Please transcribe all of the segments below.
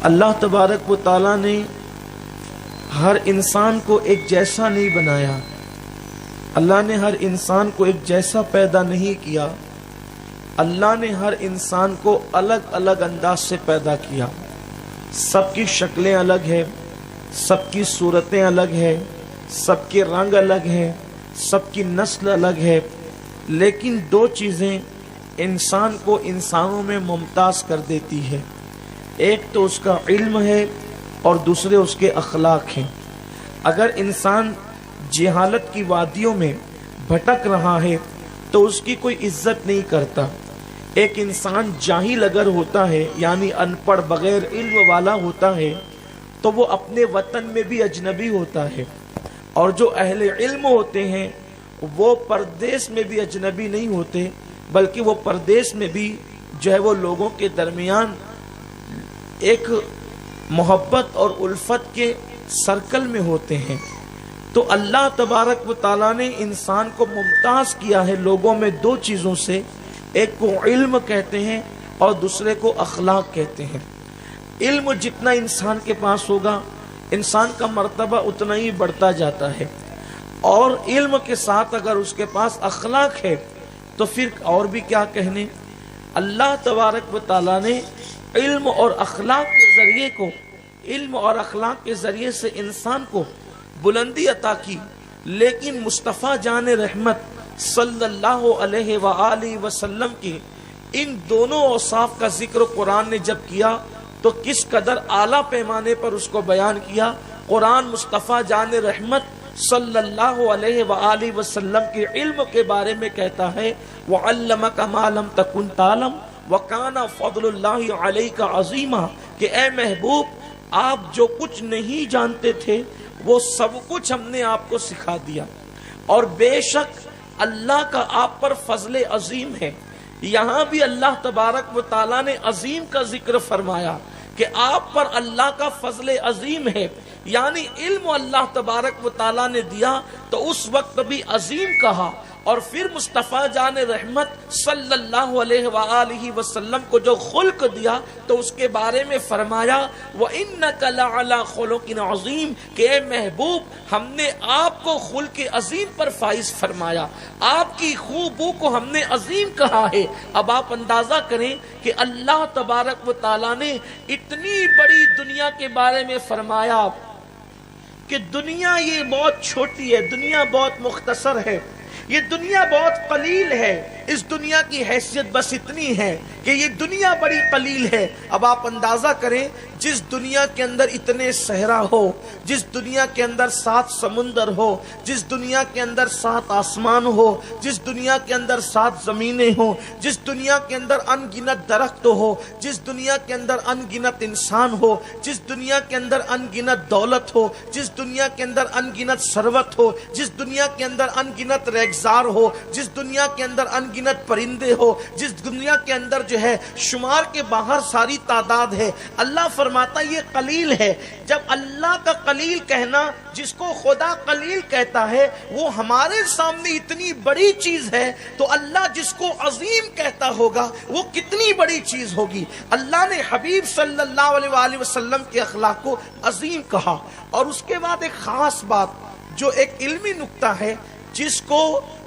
اللہ تبارک و تعالیٰ نے ہر انسان کو ایک جیسا نہیں بنایا. اللہ نے ہر انسان کو ایک جیسا پیدا نہیں کیا. اللہ نے ہر انسان کو الگ الگ انداز سے پیدا کیا. سب کی شکلیں الگ ہیں، سب کی صورتیں الگ ہیں، سب کے رنگ الگ ہیں، سب کی نسل الگ ہے، لیکن دو چیزیں انسان کو انسانوں میں ممتاز کر دیتی ہے. ایک تو اس کا علم ہے اور دوسرے اس کے اخلاق ہیں. اگر انسان جہالت کی وادیوں میں بھٹک رہا ہے تو اس کی کوئی عزت نہیں کرتا. ایک انسان جاہل اگر ہوتا ہے یعنی ان پڑھ بغیر علم والا ہوتا ہے تو وہ اپنے وطن میں بھی اجنبی ہوتا ہے، اور جو اہل علم ہوتے ہیں وہ پردیس میں بھی اجنبی نہیں ہوتے، بلکہ وہ پردیس میں بھی جو ہے وہ لوگوں کے درمیان ایک محبت اور الفت کے سرکل میں ہوتے ہیں. تو اللہ تبارک و تعالیٰ نے انسان کو ممتاز کیا ہے لوگوں میں دو چیزوں سے. ایک کو علم کہتے ہیں اور دوسرے کو اخلاق کہتے ہیں. علم جتنا انسان کے پاس ہوگا انسان کا مرتبہ اتنا ہی بڑھتا جاتا ہے، اور علم کے ساتھ اگر اس کے پاس اخلاق ہے تو پھر اور بھی کیا کہنے. اللہ تبارک و تعالیٰ نے علم اور اخلاق کے ذریعے سے انسان کو بلندی عطا کی. لیکن مصطفیٰ جان رحمت صلی اللہ علیہ وآلہ وسلم کی ان دونوں اوصاف کا ذکر قرآن نے جب کیا تو کس قدر اعلیٰ پیمانے پر اس کو بیان کیا. قرآن مصطفیٰ جان رحمت صلی اللہ علیہ وآلہ وسلم کے علم کے بارے میں کہتا ہے وَعَلَّمَكَ مَا لَمْ تَكُنْ تَعْلَمْ وَكَانَ فَضْلُ اللَّهِ عَلَيْكَ عَظِيمًا، کہ اے محبوب آپ جو کچھ نہیں جانتے تھے وہ سب کچھ ہم نے آپ کو سکھا دیا، اور بے شک اللہ کا آپ پر فضل عظیم ہے. یہاں بھی اللہ تبارک و تعالیٰ نے عظیم کا ذکر فرمایا کہ آپ پر اللہ کا فضل عظیم ہے، یعنی علم اللہ تبارک و تعالیٰ نے دیا تو اس وقت بھی عظیم کہا. اور پھر مصطفیٰ جان رحمت صلی اللہ علیہ وآلہ وسلم کو جو خلق دیا تو اس کے بارے میں فرمایا وَإِنَّكَ لَعَلَىٰ خُلُقٍ عَظِيمٍ، کہ اے محبوب ہم نے آپ کو خلق عظیم پر فائز فرمایا، آپ کی خوبو کو ہم نے عظیم کہا ہے. اب آپ اندازہ کریں کہ اللہ تبارک و تعالیٰ نے اتنی بڑی دنیا کے بارے میں فرمایا کہ دنیا یہ بہت چھوٹی ہے، دنیا بہت مختصر ہے، یہ دنیا بہت قلیل ہے، اس دنیا کی حیثیت بس اتنی ہے کہ یہ دنیا بڑی قلیل ہے. اب آپ اندازہ کریں جس دنیا کے اندر اتنے صحرا ہو، جس دنیا کے اندر 7 سمندر ہو، جس دنیا کے اندر 7 آسمان ہو، جس دنیا کے اندر 7 زمینیں ہو، جس دنیا کے اندر ان گنت درخت ہو، جس دنیا کے اندر ان گنت انسان ہو، جس دنیا کے اندر ان گنت دولت ہو، جس دنیا کے اندر ان گنت ثروت ہو، جس دنیا کے اندر ان گنت ریگزار ہو، جس دنیا کے اندر ان گنت پرندے ہو، جس دنیا کے اندر جو ہے شمار کے باہر ساری تعداد ہے، اللہ فرماتا یہ قلیل ہے. جب اللہ کا قلیل کہنا جس کو خدا قلیل کہتا ہے وہ ہمارے سامنے اتنی بڑی چیز ہے تو اللہ جس کو عظیم کہتا ہوگا وہ کتنی بڑی چیز ہوگی. اللہ نے حبیب صلی اللہ علیہ وآلہ وسلم کے اخلاق کو عظیم کہا. اور اس کے بعد ایک خاص بات جو ایک علمی نکتہ ہے جس کو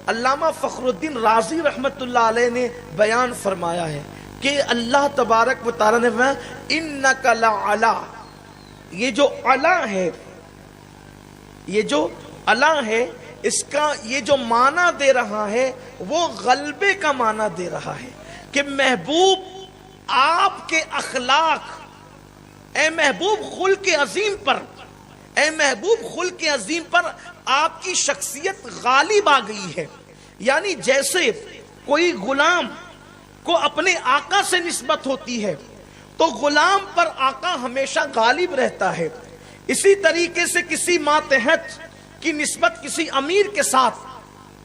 علامہ فخر الدین رازی رحمت اللہ علیہ نے بیان فرمایا ہے کہ اللہ تبارک و تعالیٰ نے فرمایا انک لعلی، یہ جو علا ہے، یہ جو علا ہے اس کا یہ جو معنی دے رہا ہے وہ غلبے کا معنی دے رہا ہے کہ محبوب آپ کے اخلاق، اے محبوب خلق عظیم پر، اے محبوب خلق عظیم پر آپ کی شخصیت غالب آ گئی ہے. یعنی جیسے کوئی غلام کو اپنے آقا سے نسبت ہوتی ہے تو غلام پر آقا ہمیشہ غالب رہتا ہے، اسی طریقے سے کسی ماتحت کی نسبت کسی امیر کے ساتھ،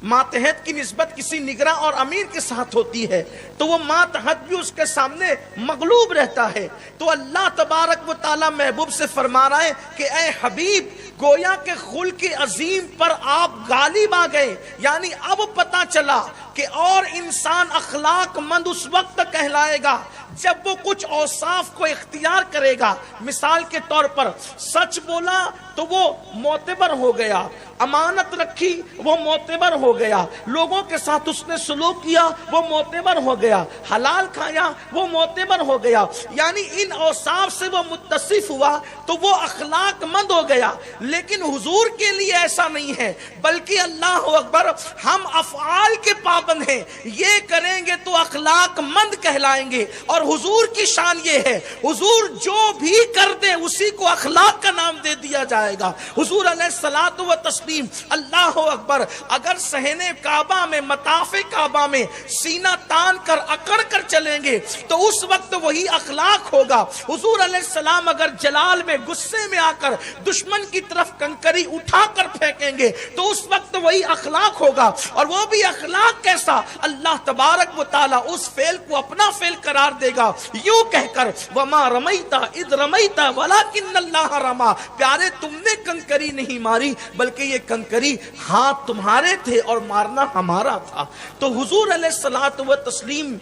ماتحت کی نسبت کسی نگراں اور امیر کے ساتھ ہوتی ہے تو وہ ماتحت بھی اس کے سامنے مغلوب رہتا ہے. تو اللہ تبارک و تعالیٰ محبوب سے فرما رہا ہے کہ اے حبیب گویا کہ خلق عظیم پر آپ غالب آ گئے. یعنی اب پتا چلا کہ اور انسان اخلاق مند اس وقت کہلائے گا جب وہ کچھ اوصاف کو اختیار کرے گا، مثال کے طور پر سچ بولا تو وہ معتبر ہو گیا، امانت رکھی وہ معتبر ہو گیا، لوگوں کے ساتھ اس نے سلوک کیا وہ معتبر ہو گیا، حلال کھایا وہ معتبر ہو گیا، یعنی ان اوصاف سے وہ متصف ہوا تو وہ اخلاق مند ہو گیا۔ لیکن حضور کے لیے ایسا نہیں ہے، بلکہ اللہ اکبر، ہم افعال کے پابند ہیں، یہ کریں گے تو اخلاق مند کہلائیں گے۔ اور حضور کی شان یہ ہے، حضور جو بھی کر دیں اسی کو اخلاق کا نام دے دیا جائے گا۔ حضور علیہ الصلوۃ والتسلیم، اللہ اکبر، اگر صحن کعبہ میں، مطاف کعبہ میں سینہ تان کر اکڑ کر چلیں گے تو اس وقت وہی اخلاق ہوگا۔ حضور علیہ السلام اگر جلال میں، غصے میں آ کر دشمن کی طرف کنکری اٹھا کر پھینکیں گے تو اس وقت وہی اخلاق ہوگا، اور وہ بھی اخلاق کیسا؟ اللہ تبارک و تعالی اس فعل کو اپنا فعل قرار دے گا یوں کہہ کر، وما رمیت اذ رمیت ولکن اللہ رما، پیارے تم نے کنکری نہیں ماری بلکہ یہ کنکری ہاتھ تمہارے تھے اور مارنا ہمارا تھا۔ تو حضور علیہ الصلوۃ والتسلیم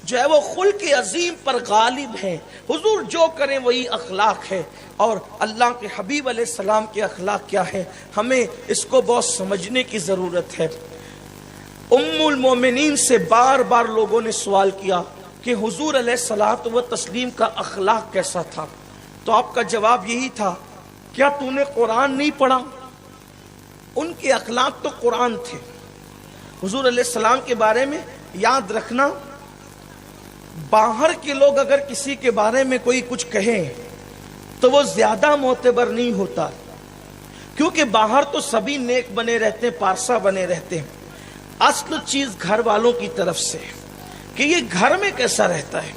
جو ہے وہ خلق عظیم پر غالب ہے، حضور جو کریں وہی اخلاق ہے۔ اور اللہ کے حبیب علیہ السلام کے اخلاق کیا ہے، ہمیں اس کو بہت سمجھنے کی ضرورت ہے۔ ام المومنین سے بار بار لوگوں نے سوال کیا کہ حضور علیہ الصلوۃ والتسلیم کا اخلاق کیسا تھا، تو آپ کا جواب یہی تھا، کیا تو نے قرآن نہیں پڑھا؟ ان کے اخلاق تو قرآن تھے۔ حضور علیہ السلام کے بارے میں یاد رکھنا، باہر کے لوگ اگر کسی کے بارے میں کوئی کچھ کہیں تو وہ زیادہ معتبر نہیں ہوتا، کیونکہ باہر تو سبھی نیک بنے رہتے ہیں، پارسا بنے رہتے ہیں۔ اصل چیز گھر والوں کی طرف سے کہ یہ گھر میں کیسا رہتا ہے،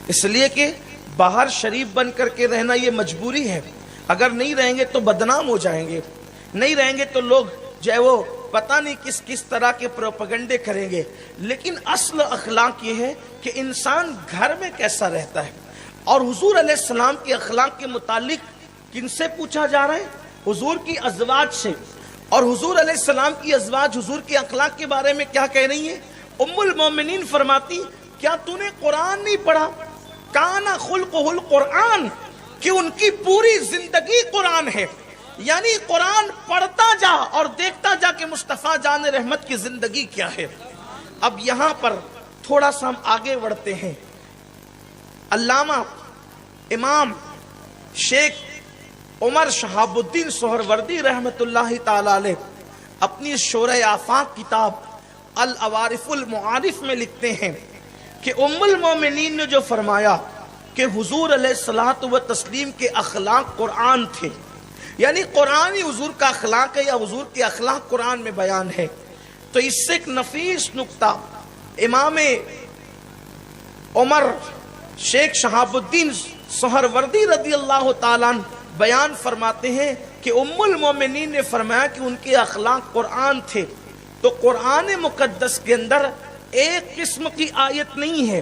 اس لیے کہ باہر شریف بن کر کے رہنا یہ مجبوری ہے، اگر نہیں رہیں گے تو بدنام ہو جائیں گے، نہیں رہیں گے تو لوگ جو ہے وہ پتہ نہیں کس کس طرح کے پروپیگنڈے کریں گے۔ لیکن اصل اخلاق یہ ہے کہ انسان گھر میں کیسا رہتا ہے۔ اور حضور علیہ السلام کے اخلاق کے متعلق کن سے پوچھا جا رہا ہے؟ حضور کی ازواج سے۔ اور حضور علیہ السلام کی ازواج حضور کے اخلاق کے بارے میں کیا کہہ رہی ہیں؟ ام المومنین فرماتی، کیا تو نے قرآن نہیں پڑھا؟ کان خلقہ القرآن، کہ ان کی پوری زندگی قرآن ہے، یعنی قرآن پڑھتا جا اور دیکھتا جا کہ مصطفیٰ جان رحمت کی زندگی کیا ہے۔ اب یہاں پر تھوڑا سا ہم آگے بڑھتے ہیں۔ علامہ امام شیخ عمر شہاب الدین سہروردی رحمت اللہ تعالی علیہ اپنی شورہ آفاق کتاب العوارف المعارف میں لکھتے ہیں کہ ام المومنین نے جو فرمایا کہ حضور علیہ الصلوۃ والتسلیم کے اخلاق قرآن تھے، یعنی قرآن ہی حضور کا اخلاق ہے یا حضور کے اخلاق قرآن میں بیان ہے، تو اس سے ایک نفیس نکتہ امام عمر شیخ شہاب الدین سہروردی رضی اللہ تعالیٰ عنہ بیان فرماتے ہیں کہ ام المومنین نے فرمایا کہ ان کے اخلاق قرآن تھے۔ تو قرآن مقدس کے اندر ایک قسم کی آیت نہیں ہے،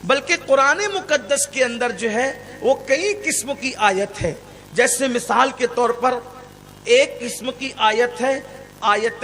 بلکہ قرآن مقدس کے اندر جو ہے وہ کئی قسم کی آیت ہے۔ جیسے مثال کے طور پر ایک قسم کی آیت ہے آیت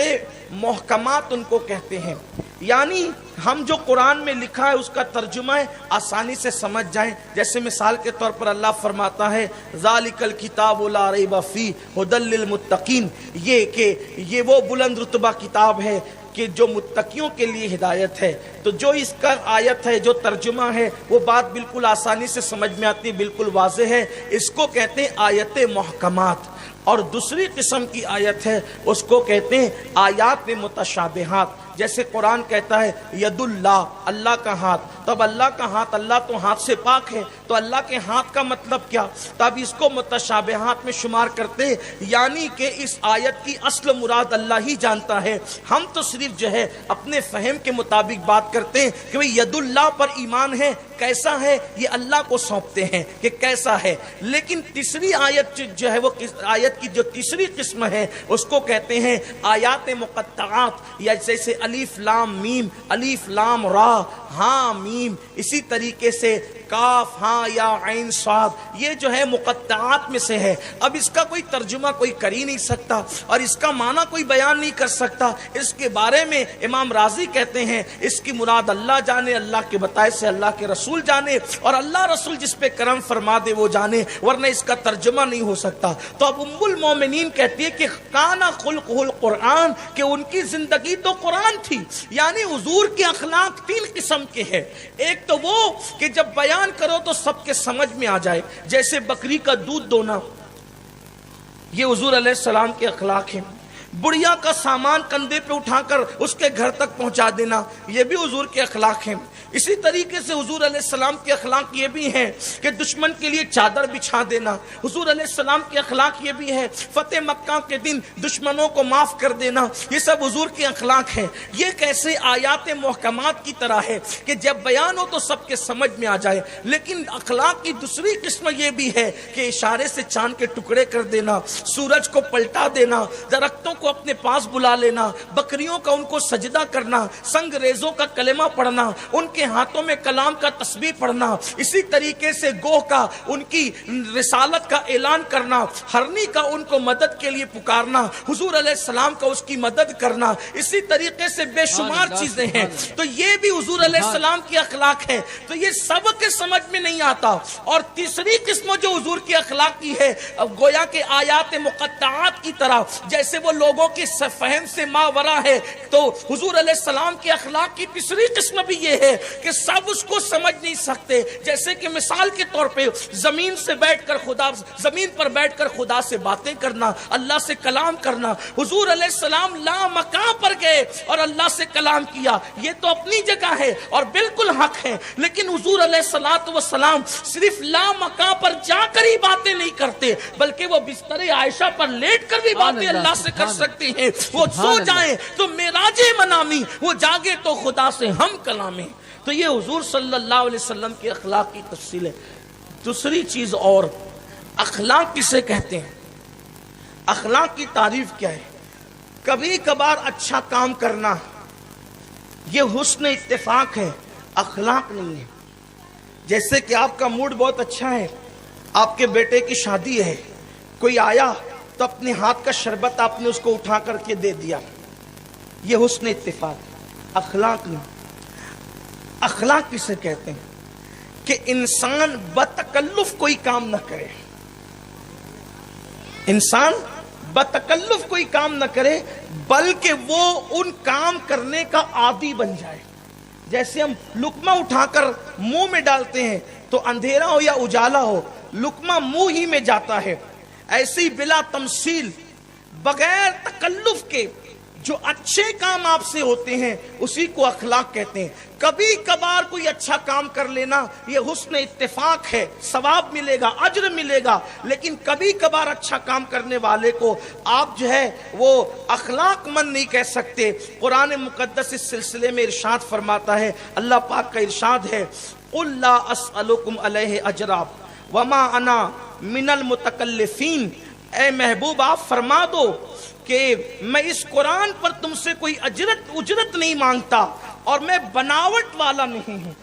محکمات ان کو کہتے ہیں، یعنی ہم جو قرآن میں لکھا ہے اس کا ترجمہ ہے آسانی سے سمجھ جائیں۔ جیسے مثال کے طور پر اللہ فرماتا ہے ذالک الکتاب لا ریب فیہ ھدی للمتقین، یہ کہ یہ وہ بلند رتبہ کتاب ہے کہ جو متقیوں کے لیے ہدایت ہے۔ تو جو اس کا آیت ہے، جو ترجمہ ہے، وہ بات بالکل آسانی سے سمجھ میں آتی ہے، بالکل واضح ہے، اس کو کہتے ہیں آیت محکمات۔ اور دوسری قسم کی آیت ہے اس کو کہتے ہیں آیات متشابہات۔ جیسے قرآن کہتا ہے ید اللہ، اللہ کا ہاتھ، تب اللہ کا ہاتھ، اللہ تو ہاتھ سے پاک ہے، تو اللہ کے ہاتھ کا مطلب کیا؟ تب اس کو متشابہات میں شمار کرتے ہیں، یعنی کہ اس آیت کی اصل مراد اللہ ہی جانتا ہے، ہم تو صرف جو ہے اپنے فہم کے مطابق بات کرتے ہیں کہ بھئی ید اللہ پر ایمان ہے، کیسا ہے یہ اللہ کو سونپتے ہیں کہ کیسا ہے۔ لیکن تیسری آیت جو ہے وہ آیت کی جو تیسری قسم ہے اس کو کہتے ہیں آیات مقطعات، یا جیسے الف لام میم، الف لام را، ہاں میم، اسی طریقے سے کاف ہاں یا عین صاد، یہ جو ہے مقطعات میں سے ہے. اب اس کا کوئی ترجمہ کوئی کر ہی نہیں سکتا اور اس کا معنی کوئی بیان نہیں کر سکتا. اس کے بارے میں امام رازی کہتے ہیں اس کی مراد اللہ جانے، اللہ کے بتائے سے اللہ کے رسول جانے، اور اللہ رسول جس پہ کرم فرما دے وہ جانے، ورنہ اس کا ترجمہ نہیں ہو سکتا. تو اب ام المومنین کہتی ہے کہ کانا خلقہ القرآن، کہ ان کی زندگی تو قرآن تھی. یعنی حضور کے اخلاق 3 قسم کے ہیں. ایک تو وہ کہ جب بیان کرو تو سب کے سمجھ میں آ جائے، جیسے بکری کا دودھ دونا، یہ حضور علیہ السلام کے اخلاق ہیں. بڑھیا کا سامان کندھے پہ اٹھا کر اس کے گھر تک پہنچا دینا، یہ بھی حضور کے اخلاق ہیں. اسی طریقے سے حضور علیہ السلام کے اخلاق یہ بھی ہیں کہ دشمن کے لیے چادر بچھا دینا. حضور علیہ السلام کے اخلاق یہ بھی ہے فتح مکہ کے دن دشمنوں کو معاف کر دینا. یہ سب حضور کے اخلاق ہیں. یہ کیسے آیات محکمات کی طرح ہے کہ جب بیان ہو تو سب کے سمجھ میں آ جائے. لیکن اخلاق کی دوسری قسم یہ بھی ہے کہ اشارے سے چاند کے ٹکڑے کر دینا، سورج کو پلٹا دینا، درختوں کو اپنے پاس بلا لینا، بکریوں کا ان کو سجدہ کرنا، سنگ ریزوں کا کلمہ پڑھنا، ان کے ہاتھوں میں کلام کا تسبیح پڑھنا. اسی طریقے سے گوہ کا ان کی رسالت کا اعلان کرنا، ہرنی کا ان کو مدد کے لیے پکارنا، حضور علیہ السلام کا اس کی مدد کرنا. اسی طریقے سے بے شمار چیزیں ہیں. تو یہ بھی حضور علیہ السلام کی اخلاق ہے. تو یہ سب کے سمجھ میں نہیں آتا. اور تیسری قسم جو حضور کی اخلاق کی ہے، گویا کہ آیات مقطعات کی طرح، جیسے وہ لوگوں کی فہم سے ماورا ہے. تو حضور علیہ السلام کے اخلاق کی تیسری قسم بھی یہ ہے کہ سب اس کو سمجھ نہیں سکتے. جیسے کہ مثال کے طور پہ زمین پر بیٹھ کر خدا سے باتیں کرنا، اللہ سے کلام کرنا. حضور علیہ السلام لا مکان پر گئے اور اللہ سے کلام کیا، یہ تو اپنی جگہ ہے اور بالکل حق ہے. لیکن حضور علیہ السلام صرف لا مکان پر جا کر ہی باتیں نہیں کرتے، بلکہ وہ بستر عائشہ پر لیٹ کر بھی باتیں اللہ سے کر سکتے ہیں. وہ سو جائیں تو معراج منامی، وہ جاگے تو خدا سے ہم کلامی. تو یہ حضور صلی اللہ علیہ وسلم کے اخلاق کی تفصیل ہے. دوسری چیز اور، اخلاق کسے کہتے ہیں؟ اخلاق کی تعریف کیا ہے؟ کبھی کبھار اچھا کام کرنا یہ حسن اتفاق ہے، اخلاق نہیں ہے. جیسے کہ آپ کا موڈ بہت اچھا ہے، آپ کے بیٹے کی شادی ہے، کوئی آیا تو اپنے ہاتھ کا شربت آپ نے اس کو اٹھا کر کے دے دیا، یہ حسن اتفاق، اخلاق نہیں. اخلاق کسے کہتے ہیں؟ کہ انسان بتکلف کوئی کام نہ کرے. انسان بتکلف کوئی کام نہ کرے، بلکہ وہ ان کام کرنے کا عادی بن جائے. جیسے ہم لقمہ اٹھا کر منہ میں ڈالتے ہیں تو اندھیرا ہو یا اجالا ہو لقمہ منہ ہی میں جاتا ہے. ایسے ہی بلا تمثیل، بغیر تکلف کے جو اچھے کام آپ سے ہوتے ہیں اسی کو اخلاق کہتے ہیں. کبھی کبھار کوئی اچھا کام کر لینا یہ حسن اتفاق ہے، ثواب ملے گا، اجر ملے گا. لیکن کبھی کبھار اچھا کام کرنے والے کو آپ جو ہے وہ اخلاق مند نہیں کہہ سکتے. قرآن مقدس اس سلسلے میں ارشاد فرماتا ہے، اللہ پاک کا ارشاد ہے، قُلْ لَا أَسْأَلُكُمْ عَلَيْهِ أَجْرًا وَمَا أَنَا مِنَ الْمُتَكَلِّفِينَ. اے محبوب آپ فرما دو کہ میں اس قرآن پر تم سے کوئی اجرت نہیں مانگتا اور میں بناوٹ والا نہیں ہوں.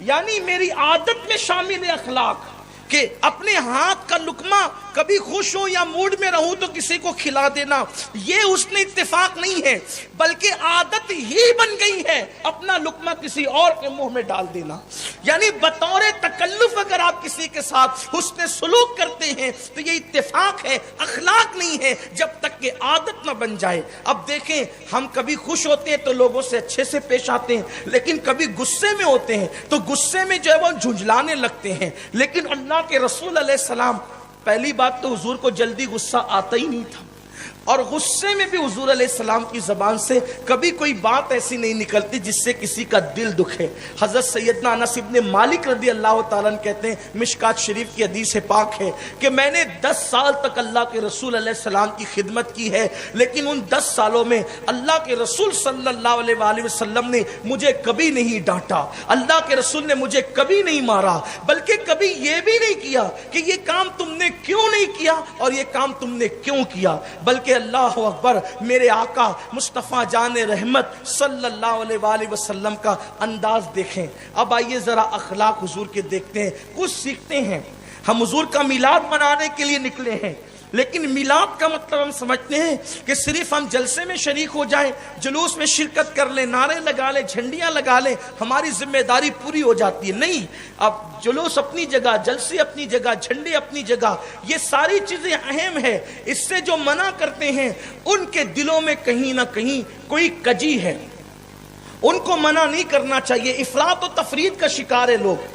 یعنی میری عادت میں شامل اخلاق کہ اپنے ہاتھ کا لقمہ کبھی خوش ہو یا موڈ میں رہوں تو کسی کو کھلا دینا، یہ حسن اتفاق نہیں ہے، بلکہ عادت ہی بن گئی ہے اپنا لقمہ کسی اور کے منہ میں ڈال دینا. یعنی بطور تکلف اگر آپ کسی کے ساتھ حسن سلوک کرتے ہیں تو یہ اتفاق ہے، اخلاق نہیں ہے، جب تک کہ عادت نہ بن جائے. اب دیکھیں، ہم کبھی خوش ہوتے ہیں تو لوگوں سے اچھے سے پیش آتے ہیں، لیکن کبھی غصے میں ہوتے ہیں تو غصے میں جو ہے وہ جھنجھلانے لگتے ہیں. لیکن اللہ کے رسول علیہ السلام، پہلی بات تو حضور کو جلدی غصہ آتا ہی نہیں تھا، اور غصے میں بھی حضور علیہ السلام کی زبان سے کبھی کوئی بات ایسی نہیں نکلتی جس سے کسی کا دل دکھے. حضرت سیدنا انس ابن مالک رضی اللہ تعالیٰ عنہ کہتے ہیں، مشکات شریف کی حدیث پاک ہے کہ میں نے 10 سال تک اللہ کے رسول علیہ السلام کی خدمت کی ہے، لیکن ان 10 سالوں میں اللہ کے رسول صلی اللہ علیہ وآلہ وسلم نے مجھے کبھی نہیں ڈانٹا، اللہ کے رسول نے مجھے کبھی نہیں مارا، بلکہ کبھی یہ بھی نہیں کیا کہ یہ کام تم نے کیوں نہیں کیا اور یہ کام تم نے کیوں کیا، بلکہ کہ اللہ اکبر میرے آقا مصطفیٰ جان رحمت صلی اللہ علیہ وآلہ وسلم کا انداز دیکھیں. اب آئیے ذرا اخلاق حضور کے دیکھتے ہیں, کچھ سیکھتے ہیں. ہم حضور کا میلاد منانے کے لیے نکلے ہیں, لیکن میلاد کا مطلب ہم سمجھتے ہیں کہ صرف ہم جلسے میں شریک ہو جائیں, جلوس میں شرکت کر لیں, نعرے لگا لیں, جھنڈیاں لگا لیں, ہماری ذمہ داری پوری ہو جاتی ہے. نہیں, اب جلوس اپنی جگہ, جلسے اپنی جگہ, جھنڈے اپنی جگہ, یہ ساری چیزیں اہم ہیں. اس سے جو منع کرتے ہیں ان کے دلوں میں کہیں نہ کہیں کوئی کجی ہے, ان کو منع نہیں کرنا چاہیے. افراط و تفرید کا شکار ہے لوگ.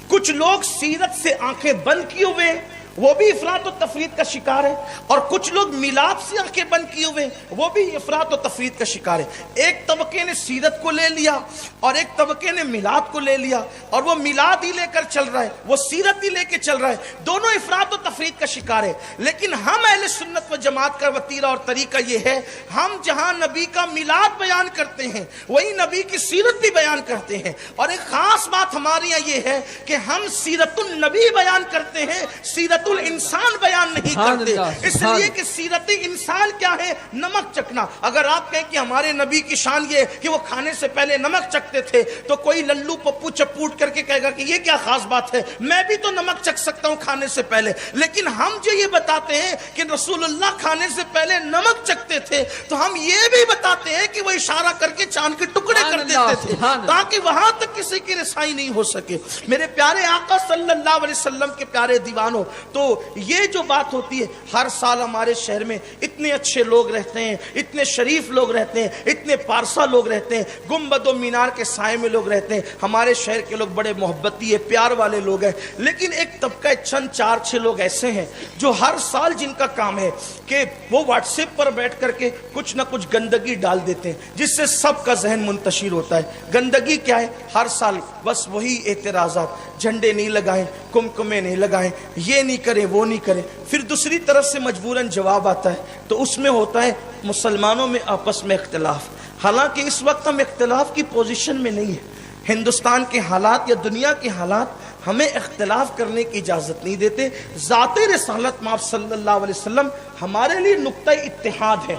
کچھ لوگ سیرت سے آنکھیں بند کیے ہوئے, وہ بھی افراط و تفرید کا شکار ہے, اور کچھ لوگ میلاد سے آنکھیں بند کیے ہوئے, وہ بھی افراط و تفرید کا شکار ہے. ایک طبقے نے سیرت کو لے لیا اور ایک طبقے نے میلاد کو لے لیا, اور وہ میلاد ہی لے کر چل رہا ہے, وہ سیرت ہی لے کے چل رہا ہے. دونوں افراط و تفرید کا شکار ہے. لیکن ہم اہل سنت و جماعت کا وتیرہ اور طریقہ یہ ہے, ہم جہاں نبی کا میلاد بیان کرتے ہیں وہی نبی کی سیرت بھی بیان کرتے ہیں. اور ایک خاص بات ہمارے یہاں یہ ہے کہ ہم سیرت النبی بیان کرتے ہیں, سیرت الانسان بیان نہیں کرتے. اس لیے کہ سیرت انسان کیا ہے؟ نمک چکنا. اگر آپ کہیں کہ ہمارے نبی کی شان یہ کہ وہ کھانے سے پہلے نمک چکتے تھے, تو کوئی للو پپو چپوٹ کر کے کہے گا کہ یہ کیا خاص بات ہے, میں بھی تو نمک چک سکتا ہوں کھانے سے پہلے. لیکن ہم جو یہ بتاتے ہیں کہ رسول اللہ کھانے سے پہلے نمک چکتے تھے, تو ہم یہ بھی بتاتے ہیں کہ وہ اشارہ کر کے چاند کے ٹکڑے کر دیتے تھے تاکہ وہاں تک کسی کی رسائی نہیں ہو سکے. میرے پیارے آقا صلی اللہ علیہ وسلم کے پیارے دیوانوں, تو یہ جو بات ہوتی ہے, ہر سال ہمارے شہر میں اتنے اچھے لوگ رہتے ہیں, اتنے شریف لوگ رہتے ہیں, اتنے پارسا لوگ رہتے ہیں, گنبد و مینار کے سائے میں لوگ رہتے ہیں. ہمارے شہر کے لوگ بڑے محبتی ہے, پیار والے لوگ ہیں. لیکن ایک طبقہ چند 4-6 لوگ ایسے ہیں جو ہر سال جن کا کام ہے کہ وہ واٹس ایپ پر بیٹھ کر کے کچھ نہ کچھ گندگی ڈال دیتے ہیں, جس سے سب کا ذہن منتشر ہوتا ہے. گندگی کیا ہے؟ ہر سال بس وہی اعتراضات, جھنڈے نہیں لگائیں, کمکمے نہیں لگائیں, یہ نہیں کریں, وہ نہیں کریں. پھر دوسری طرف سے مجبوراً جواب آتا ہے, تو اس میں ہوتا ہے مسلمانوں میں آپس میں اختلاف. حالانکہ اس وقت ہم اختلاف کی پوزیشن میں نہیں ہیں. ہندوستان کے حالات یا دنیا کے حالات ہمیں اختلاف کرنے کی اجازت نہیں دیتے. ذات رسالت مآب صلی اللہ علیہ وسلم ہمارے لیے نقطہ اتحاد ہے.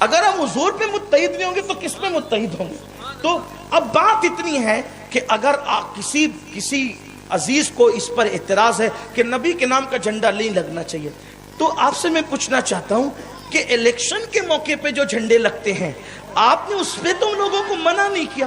اگر ہم حضور پہ متحد نہیں ہوں گے تو کس پہ متحد ہوں گے؟ تو اب بات اتنی ہے کہ اگر کسی عزیز کو اس پر اعتراض ہے کہ نبی کے نام کا جھنڈا نہیں لگنا چاہیے, تو آپ سے میں پوچھنا چاہتا ہوں کہ الیکشن کے موقع پہ جو جھنڈے لگتے ہیں, آپ نے اس پہ تو لوگوں کو منع نہیں کیا,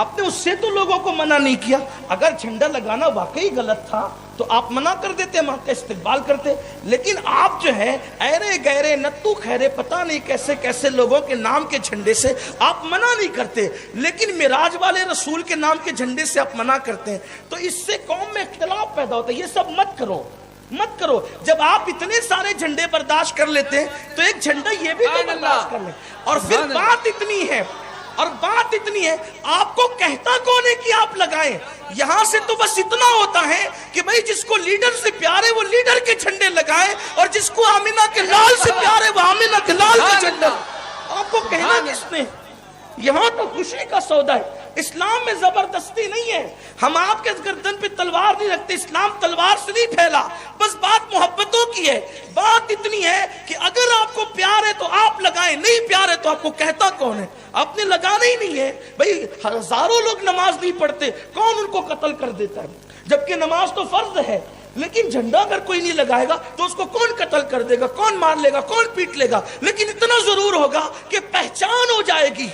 آپ نے اس سے تو لوگوں کو منع نہیں کیا. اگر جھنڈا لگانا واقعی غلط تھا تو آپ منع کر دیتے, ہم آپ کا استقبال کرتے. لیکن آپ جو ہے ایرے گہرے نتو خیرے پتہ نہیں کیسے کیسے لوگوں کے نام کے جھنڈے سے آپ منع نہیں کرتے, لیکن معراج والے رسول کے نام کے جھنڈے سے آپ منع کرتے ہیں. تو اس سے قوم میں اختلاف پیدا ہوتا ہے. یہ سب مت کرو, مت کرو. جب آپ اتنے سارے جھنڈے برداشت کر لیتے ہیں تو ایک جھنڈا یہ بھی تو برداشت کر لیں. اور پھر بات اتنی ہے, اور بات اتنی ہے, آپ کو کہتا کون ہے کہ آپ لگائیں؟ یہاں سے تو بس اتنا ہوتا ہے کہ بھئی جس کو لیڈر سے پیار ہے وہ لیڈر کے جھنڈے لگائیں, اور جس کو آمینہ کے لال سے پیار ہے وہ آمینہ کے لال کے جھنڈے. آپ کو کہنا کس نے؟ یہاں تو خوشی کا سودا ہے. اسلام میں زبردستی نہیں ہے. ہم آپ کے گردن پہ تلوار نہیں رکھتے. اسلام تلوار سے نہیں پھیلا, بس بات محبتوں کی ہے. بات اتنی ہے کہ اگر آپ کو پیار ہے تو آپ لگائیں, نہیں پیار ہے تو آپ کو کہتا کون ہے؟ آپ نے لگانا ہی نہیں ہے. بھئی ہزاروں لوگ نماز نہیں پڑھتے, کون ان کو قتل کر دیتا ہے؟ جبکہ نماز تو فرض ہے. لیکن جھنڈا اگر کوئی نہیں لگائے گا تو اس کو کون قتل کر دے گا, کون مار لے گا, کون پیٹ لے گا؟ لیکن اتنا ضرور ہوگا کہ پہچان ہو جائے گی,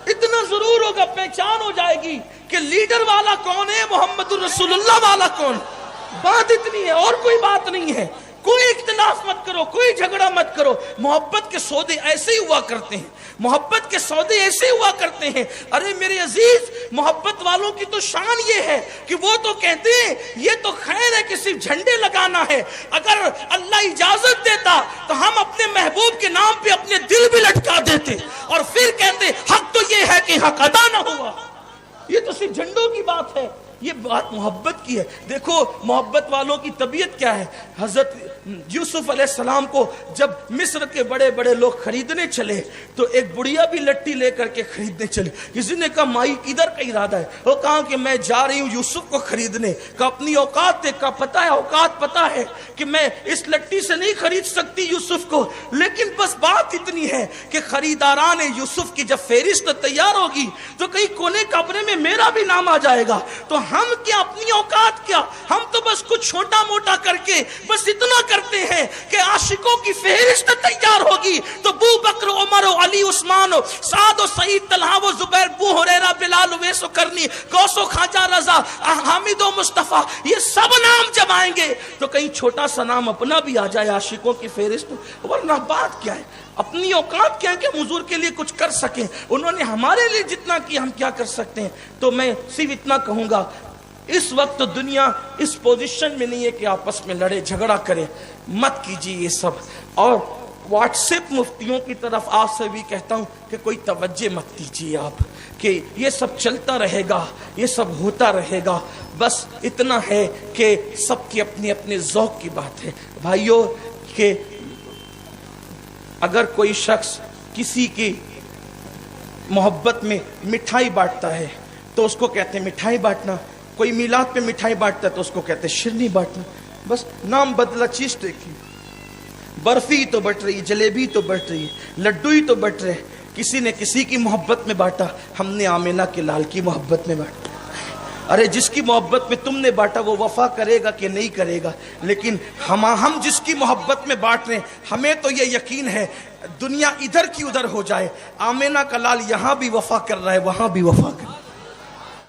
اتنا ضرور ہوگا پہچان ہو جائے گی کہ لیڈر والا کون ہے, محمد الرسول اللہ والا کون. بات اتنی ہے, اور کوئی بات نہیں ہے. کوئی اختلاف مت کرو, کوئی جھگڑا مت کرو. محبت کے سودے ایسے ہی ہوا کرتے ہیں, محبت کے سودے ایسے ہوا کرتے ہیں. ارے میرے عزیز, محبت والوں کی تو شان یہ ہے کہ وہ تو کہتے ہیں یہ تو خیر ہے کہ صرف جھنڈے لگانا ہے. اگر اللہ اجازت دیتا تو ہم اپنے محبوب کے نام پہ اپنے دل بھی لٹکا دیتے, اور پھر کہتے حق تو یہ ہے کہ حق ادا نہ ہوا. یہ تو صرف جھنڈوں کی بات ہے, یہ بات محبت کی ہے. دیکھو محبت والوں کی طبیعت کیا ہے. حضرت یوسف علیہ السلام کو جب مصر کے بڑے بڑے لوگ خریدنے چلے تو ایک بڑھیا بھی لٹی لے کر کے خریدنے چلے. کسی نے کہا مائی ادھر کا ارادہ ہے؟ وہ کہا کہ میں جا رہی ہوں یوسف کو خریدنے. کہ اپنی اوقات دیکھ کا پتا ہے، اوقات پتا ہے کہ میں اس لٹی سے نہیں خرید سکتی یوسف کو، لیکن بس بات اتنی ہے کہ خریداران یوسف کی جب فہرست تیار ہوگی تو کہیں کونے کمرے میں میرا بھی نام آ جائے گا. تو ہم کیا اپنی اوقات کیا، ہم تو بس کچھ چھوٹا موٹا کر کے بس اتنا کرتے ہیں کہ عاشقوں کی فہرست تیار ہوگی تو ابو بکر، عمر، علی، عثمان، سعد، سعید، طلحہ، زبیر، ابو ہریرہ، بلال، اویس، کرنی، غوث، خواجہ رضا، حامد و مصطفیٰ، یہ سب نام جب آئیں گے تو کہیں چھوٹا سا نام اپنا بھی آ جائے عاشقوں کی فہرست. ورنہ بات کیا ہے، اپنی اوقات کیا ہے کہ حضور کے لیے کچھ کر سکیں. انہوں نے ہمارے لیے جتنا کیا ہم کیا کر سکتے ہیں. تو میں صرف اتنا کہوں گا، اس وقت تو دنیا اس پوزیشن میں نہیں ہے کہ آپس میں لڑے جھگڑا کرے. مت کیجیے یہ سب. اور واٹس ایپ مفتیوں کی طرف آپ سے بھی کہتا ہوں کہ کوئی توجہ مت دیجیے آپ، کہ یہ سب چلتا رہے گا، یہ سب ہوتا رہے گا. بس اتنا ہے کہ سب کی اپنے اپنے ذوق کی بات ہے. بھائیوں، کہ اگر کوئی شخص کسی کی محبت میں مٹھائی بانٹتا ہے تو اس کو کہتے ہیں مٹھائی بانٹنا. کوئی میلاد پہ مٹھائی بانٹتا ہے تو اس کو کہتے ہیں شیرنی بانٹنا. بس نام بدلا، چیز دیکھی. برفی تو بٹ رہی، جلیبی تو بٹ رہی، لڈو ہی تو بٹ رہے. کسی نے کسی کی محبت میں بانٹا، ہم نے آمینہ کے لال کی محبت میں بانٹا. ارے جس کی محبت میں تم نے بانٹا وہ وفا کرے گا کہ نہیں کرے گا، لیکن ہم جس کی محبت میں بانٹ رہے ہیں ہمیں تو یہ یقین ہے دنیا ادھر کی ادھر ہو جائے، آمینہ کا لال یہاں بھی وفا کر رہا ہے وہاں بھی وفا کر